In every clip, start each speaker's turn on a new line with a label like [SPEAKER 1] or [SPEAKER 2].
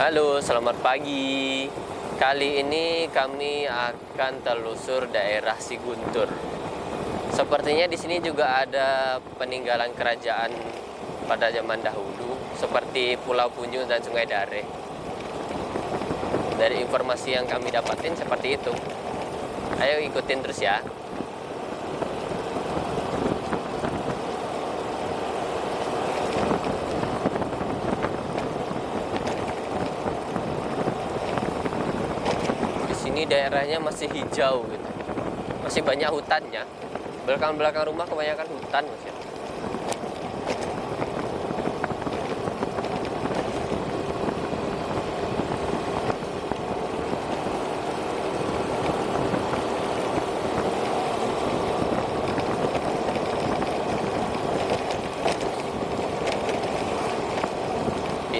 [SPEAKER 1] Halo, selamat pagi. Kali ini kami akan telusur daerah Siguntur. Sepertinya di sini juga ada peninggalan kerajaan pada zaman dahulu, seperti Pulau Punjung dan Sungai Dare. Dari informasi yang kami dapatin seperti itu. Ayo ikutin terus ya. Ini daerahnya masih hijau gitu, masih banyak hutannya. Belakang-belakang rumah kebanyakan hutan Mas ya.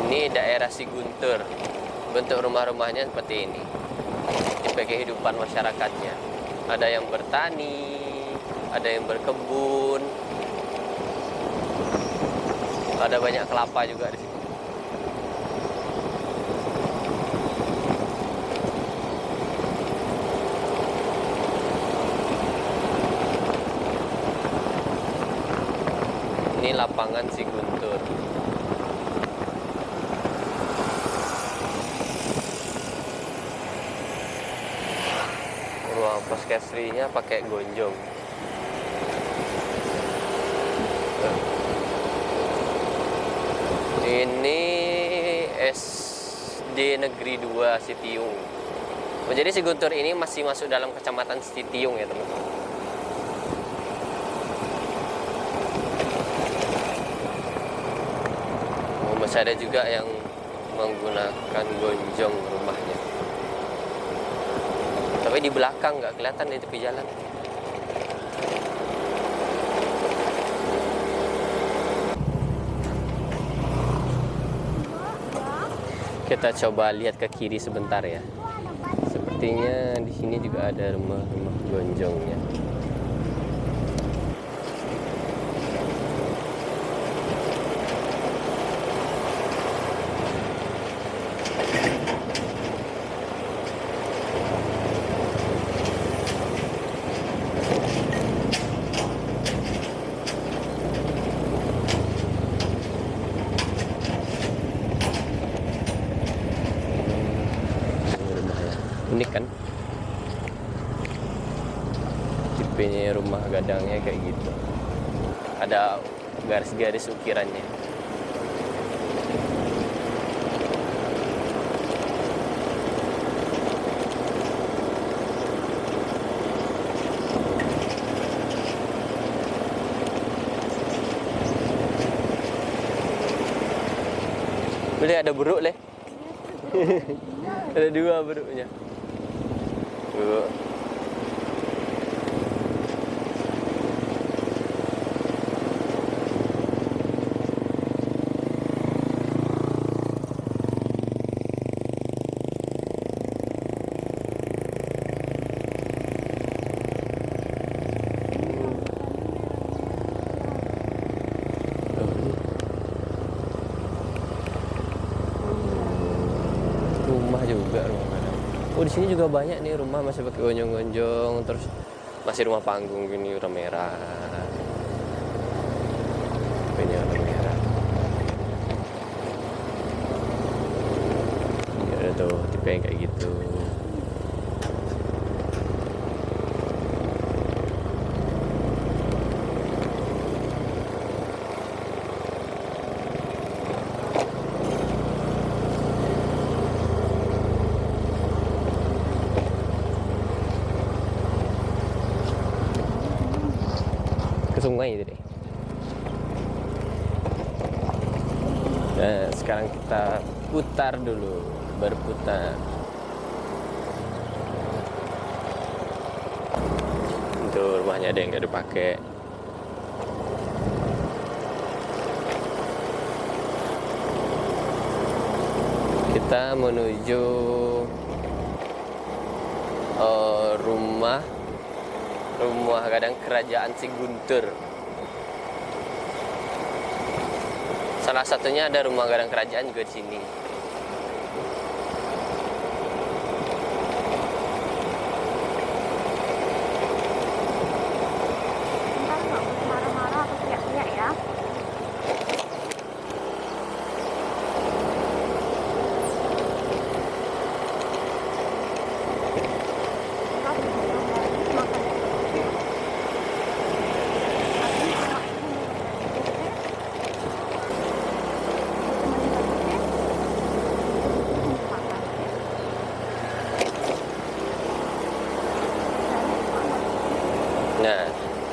[SPEAKER 1] Ini daerah Siguntur. Bentuk rumah-rumahnya seperti ini. Sebagai kehidupan masyarakatnya, ada yang bertani, ada yang berkebun, ada banyak kelapa juga di sini. Ini lapangan Siguntur. Ruang puskesrinya pakai gonjong. Ini SD Negeri 2 Sitiung. Jadi Siguntur ini masih masuk dalam kecamatan Sitiung ya teman-teman. Masih ada juga yang menggunakan gonjong rumahnya. Tapi di belakang nggak kelihatan di tepi jalan. Kita coba lihat ke kiri sebentar ya. Sepertinya di sini juga ada rumah-rumah gonjongnya. Unik kan, tipenya rumah gadangnya kayak gitu, ada garis-garis ukirannya. Boleh ada buruk leh. Ada dua buruknya. Tuh. Rumah juga, rumah gadang. Oh, di sini juga banyak nih rumah masih pakai gonjong-gonjong, terus masih rumah panggung gini warna merah. Ini warna merah. Ya ada tuh tipe yang kayak gitu. Sungai itu deh. Nah, sekarang kita putar dulu, berputar. Itu rumahnya ada yang nggak dipakai. Kita menuju rumah gadang kerajaan Siguntur. Salah satunya ada rumah gadang kerajaan juga di sini.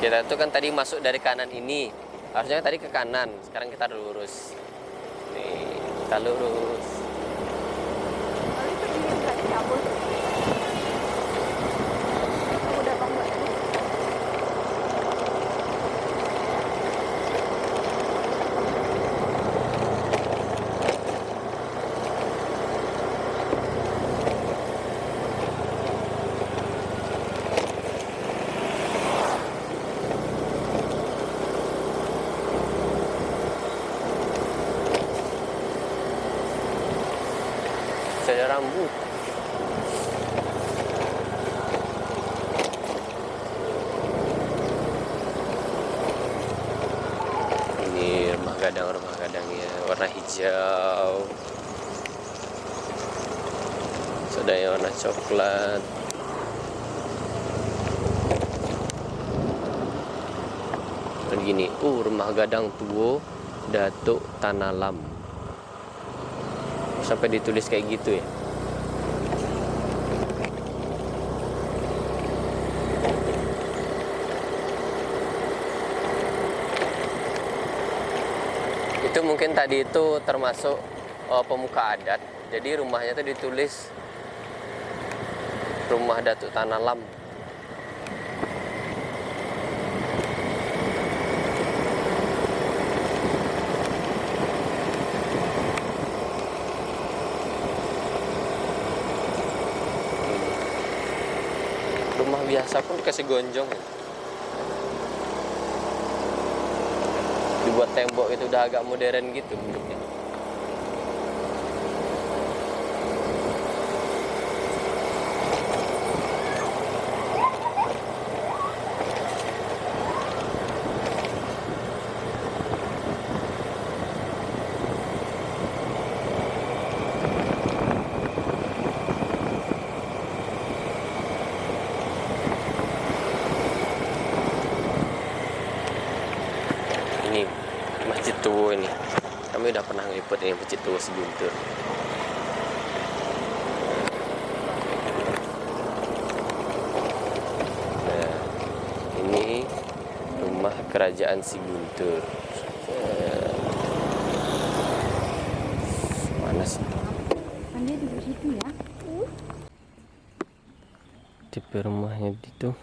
[SPEAKER 1] Kita tuh kan tadi masuk dari kanan ini, harusnya tadi ke kanan, sekarang kita lurus. Nih, kita lurus.
[SPEAKER 2] Tapi pergi nggak dicabut. Udah bangun.
[SPEAKER 1] Ada rambut. Ini rumah gadangnya warna hijau. Sudah yang warna coklat. Dan gini, rumah gadang Tuo Datuk Tanalam. Sampai ditulis kayak gitu ya. Itu mungkin tadi itu termasuk pemuka adat. Jadi rumahnya itu ditulis Rumah Datuk Tanalam. Rumah biasa pun dikasih gonjong ya. Dibuat tembok itu udah agak modern gitu bentuknya. Ini Masjid Tuo ini. Kami udah pernah ngeliput ini Masjid Tuo Siguntur. Nah, ini rumah kerajaan Siguntur. Mana sih?
[SPEAKER 2] Dia di situ ya.
[SPEAKER 1] Tipe rumahnya itu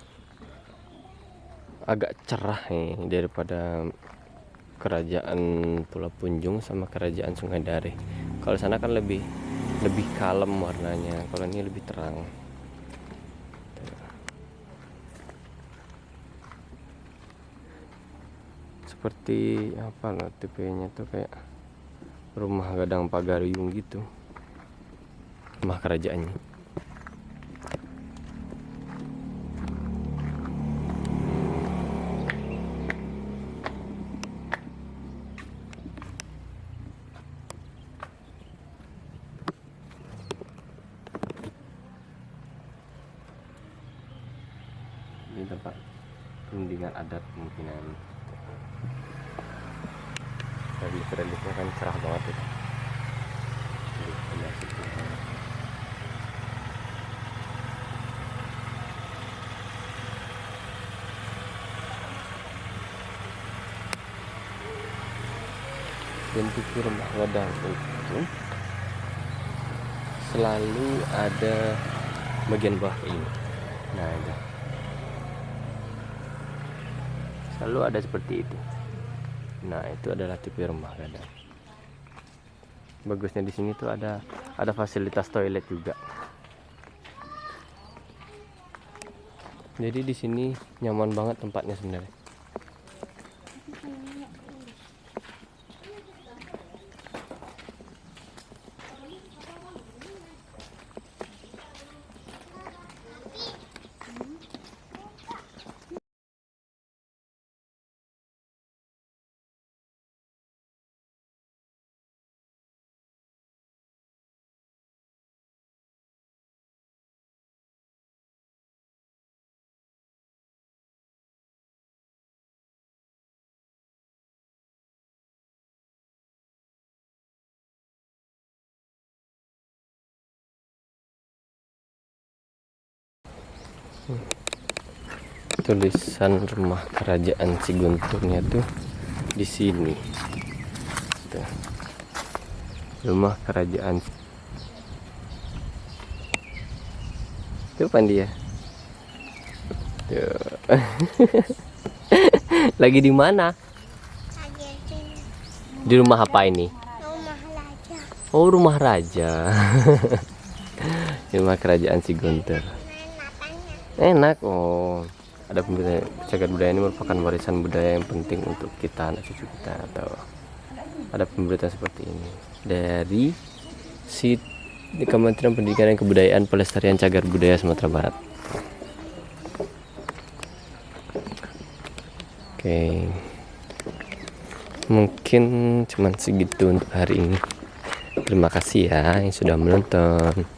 [SPEAKER 1] agak cerah nih daripada kerajaan Pulau Punjung sama kerajaan Sungai Dare. Kalau sana kan lebih kalem warnanya, kalau ini lebih terang. Seperti apa loh tipenya tuh, kayak rumah gadang Pagaruyung gitu, rumah kerajaannya. Ini tempat perundingan adat kemungkinan. Relief-reliefnya kan cerah banget itu. Bentuk rumah gadang itu selalu ada bagian bawah ini. Nah, itu selalu ada seperti itu. Nah, itu adalah tipe rumah gadang. Bagusnya di sini tuh ada fasilitas toilet juga. Jadi di sini nyaman banget tempatnya sebenarnya. tulisan rumah kerajaan Sigunturnya tuh di sini. Tuh. Rumah kerajaan. Tuh Pandi ya. Tuh. Lagi di mana? Di rumah apa ini?
[SPEAKER 2] Rumah raja.
[SPEAKER 1] Oh, rumah raja. Rumah kerajaan Siguntur. Enak. Oh, ada pemberitaan cagar budaya ini merupakan warisan budaya yang penting untuk kita, anak cucu kita. Atau ada pemberitaan seperti ini dari di Kementerian Pendidikan dan Kebudayaan Pelestarian Cagar Budaya Sumatera Barat. Oke, mungkin cuman segitu untuk hari ini. Terima kasih ya yang sudah menonton.